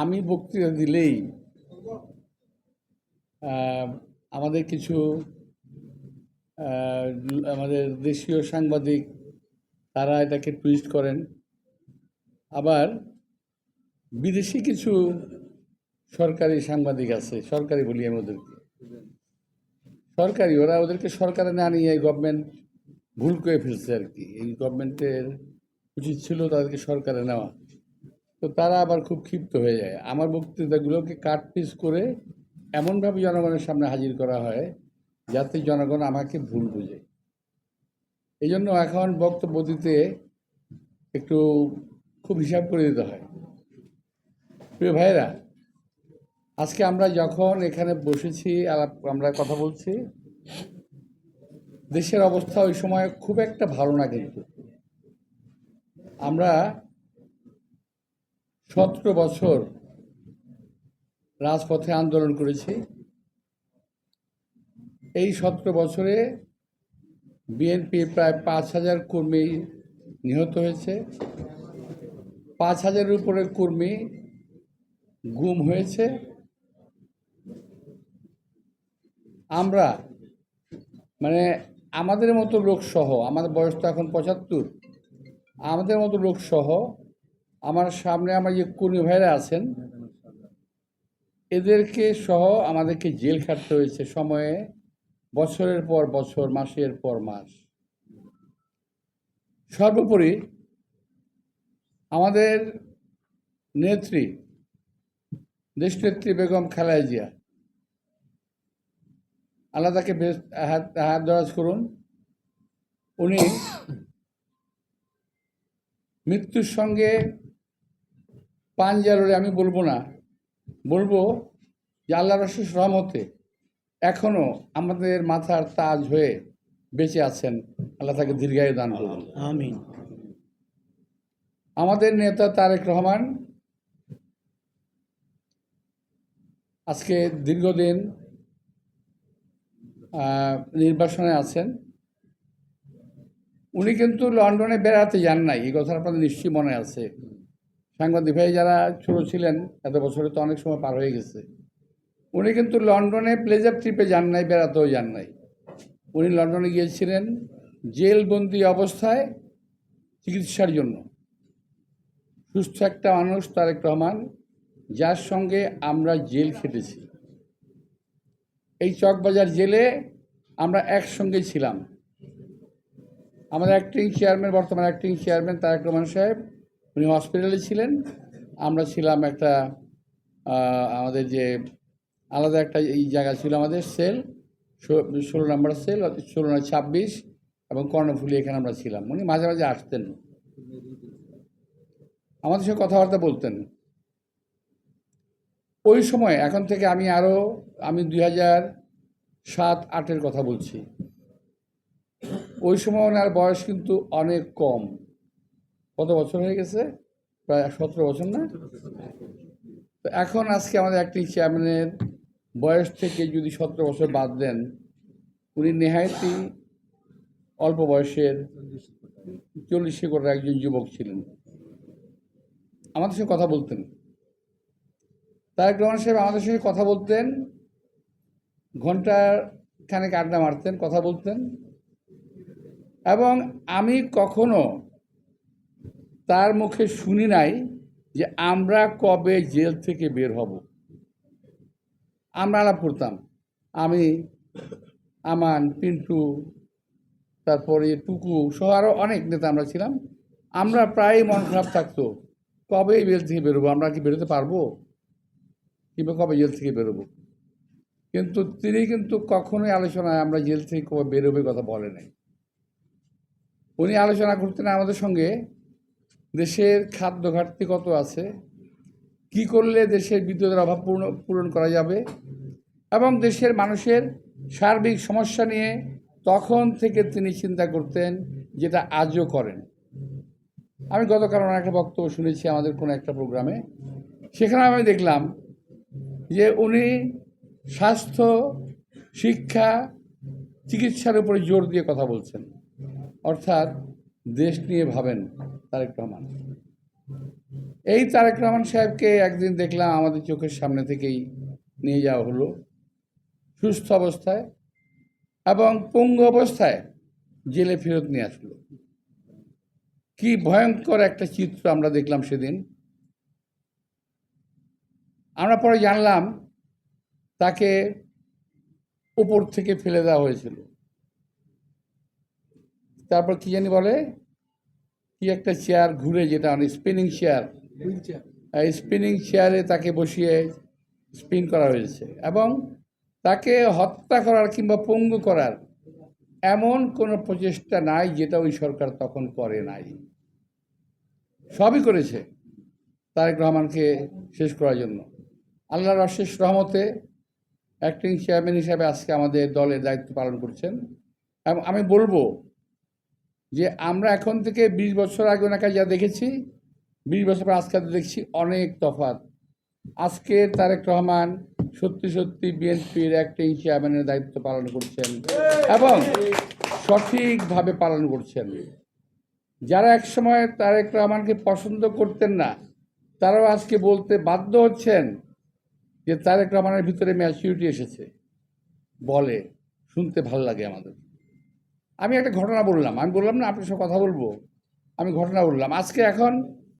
আমি বক্তৃতা দিলেই আমাদের কিছু আমাদের দেশীয় সাংবাদিক তারা এটাকে টুইস্ট করেন, আবার বিদেশি কিছু সরকারি সাংবাদিক আছে, সরকারি বলি আমি ওদেরকে, সরকারি ওরা ওদেরকে সরকারে না নিয়ে গভর্নমেন্ট ভুল করে ফেলছে আর কি। এই গভর্নমেন্টের উচিত ছিল তাদেরকে সরকারে নেওয়া। তো তারা আবার খুব ক্ষিপ্ত হয়ে যায়। আমার বক্তৃতাগুলোকে কাট পিস করে এমনভাবে জনগণের সামনে হাজির করা হয় যাতে জনগণ আমাকে ভুল বুঝে। এই জন্য এখন বক্তব্য দিতে একটু খুব হিসাব করে দিতে হয়। প্রিয় ভাইয়েরা, আজকে আমরা যখন এখানে বসেছি, আমরা কথা বলছি, দেশের অবস্থা ওই সময় খুব একটা ভালো না। কিন্তু আমরা 17 বছর রাজপথে আন্দোলন করেছি। এই 17 বছরে বিএনপির প্রায় 5,000 কর্মী নিহত হয়েছে, 5,000-এর উপরে কর্মী গুম হয়েছে। আমরা মানে আমাদের মতো লোকসহ, আমাদের বয়স তো এখন 75, আমাদের মতো লোকসহ আমার সামনে আমার যে কর্মী ভাইরা আছেন এদেরকে সহ আমাদেরকে জেল খাটতে হয়েছে সময়ে, বছরের পর বছর, মাসের পর মাস। সর্বোপরি আমাদের নেত্রী, দেশনেত্রী বেগম খালেদা জিয়া, আল্লাহ তাকে হাত দরাজ করুন, উনি মৃত্যুর সঙ্গে পাঞ্জা লড়ে, আমি বলবো না, বলবো যে আল্লাহ রসুল রহমতে এখনো আমাদের মাথার তাজ হয়ে বেঁচে আছেন। আল্লাহ তাকে দীর্ঘায়ু দান করুন, আমিন। আমাদের নেতা তারেক রহমান আজকে দীর্ঘদিন নির্বাসনে আছেন। উনি কিন্তু লন্ডনে বেড়াতে যান নাই, এই কথা আপনাদের নিশ্চয়ই মনে আছে। সাংবাদিক ভাই যারা ছোট ছিলেন, এত বছরে তো অনেক সময় পার হয়ে গেছে, উনি কিন্তু লন্ডনে প্লেজার ট্রিপে যান নাই, বেড়াতেও যান নাই। উনি লন্ডনে গিয়েছিলেন জেলবন্দি অবস্থায় চিকিৎসার জন্য। সুস্থ একটা মানুষ তারেক রহমান, যার সঙ্গে আমরা জেল খেটেছি। এই চকবাজার জেলে আমরা একসঙ্গে ছিলাম। আমাদের অ্যাক্টিং চেয়ারম্যান, বর্তমান অ্যাক্টিং চেয়ারম্যান তারেক রহমান সাহেব, উনি হসপিটালে ছিলেন, আমরা ছিলাম একটা আমাদের যে আলাদা একটা এই জায়গা ছিল আমাদের সেল, 16 নম্বর সেল, 16-26 এবং কর্ণফুলি, এখানে আমরা ছিলাম। উনি মাঝে মাঝে আসতেন, আমাদের সঙ্গে কথাবার্তা বলতেন। ওই সময়, এখন থেকে আমি 2007-08-এর কথা বলছি। ওই সময় ওনার বয়স কিন্তু অনেক কম। কত বছর হয়ে গেছে? প্রায় 17 বছর না? তো এখন আজকে আমাদের অ্যাক্টিং চেয়ারম্যানের বয়স থেকে যদি 17 বছর বাদ দেন, উনি নেহায়তই অল্প বয়সের 40 করে একজন যুবক ছিলেন। আমাদের সঙ্গে কথা বলতেন তারেক রহমান সাহেব, আমাদের সঙ্গে কথা বলতেন, ঘন্টার খানেক আড্ডা মারতেন, কথা বলতেন। এবং আমি কখনো তার মুখে শুনি নাই যে আমরা কবে জেল থেকে বের হব। আমরা আলাপ করতাম, আমি, আমান, পিন্টু, তারপরে টুকু সহ আরও অনেক নেতা আমরা ছিলাম। আমরা প্রায় মন খারাপ থাকতো, কবে জেল থেকে বেরোবো, আমরা কি বেরোতে পারবো, কিংবা কবে জেল থেকে বেরোবো। কিন্তু তিনি কিন্তু কখনোই আলোচনায় আমরা জেল থেকে কবে বেরোবে কথা বলে নাই। উনি আলোচনা করতেন আমাদের সঙ্গে দেশের খাদ্য ঘাটতি কত আছে, কি করলে দেশের বিদ্যুতের অভাব পূরণ করা যাবে, এবং দেশের মানুষের সার্বিক সমস্যা নিয়ে তখন থেকে তিনি চিন্তা করতেন, যেটা আজও করেন। আমি গতকাল ওনার একটা বক্তব্য শুনেছি আমাদের কোনো একটা প্রোগ্রামে, সেখানে আমি দেখলাম যে উনি স্বাস্থ্য, শিক্ষা, চিকিৎসার উপরে জোর দিয়ে কথা বলছেন। অর্থাৎ দেশ নিয়ে ভাবেন তারেক রহমান। এই তারেক রহমান সাহেবকে একদিন দেখলাম আমাদের চোখের সামনে থেকেই নিয়ে যাওয়া হলো সুস্থ অবস্থায়, এবং পঙ্গু অবস্থায় জেলে ফেরত নিয়ে আসলো। কি ভয়ঙ্কর একটা চিত্র আমরা দেখলাম সেদিন। আমরা পরে জানলাম তাকে উপর থেকে ফেলে দেওয়া হয়েছিল। তারপর কি জানি বলে, কি একটা চেয়ার ঘুরে, যেটা অনেক স্পিনিং চেয়ার, স্পিনিং চেয়ারে তাকে বসিয়ে স্পিন করা হয়েছে, এবং তাকে হত্যা করার কিংবা পঙ্গু করার এমন কোনো প্রচেষ্টা নাই যেটা ওই সরকার তখন করে নাই। সবই করেছে তারেক রহমানকে শেষ করার জন্য। আল্লাহর অশেষ রহমতে অ্যাক্টিং চেয়ারম্যান হিসাবে আজকে আমাদের দলের দায়িত্ব পালন করছেন। এবং আমি বলবো যে আমরা এখন থেকে 20 বছর আগে ওনাকে যা দেখেছি, 20 বছর পর আজকে দেখছি অনেক তফাৎ। আজকে তারেক রহমান সত্যি সত্যি বিএনপির অ্যাক্টিং চেয়ারম্যানের দায়িত্ব পালন করছেন এবং সঠিকভাবে পালন করছেন। যারা একসময় তারেক রহমানকে পছন্দ করতেন না, তারাও আজকে বলতে বাধ্য হচ্ছেন যে তারেক রহমানের ভিতরে ম্যাচুরিটি এসেছে। বলে শুনতে ভাল লাগে আমাদের। আমি একটা ঘটনা বললাম, আমি বললাম না আপনার সাথে কথা বলবো, আমি ঘটনা বললাম। আজকে এখন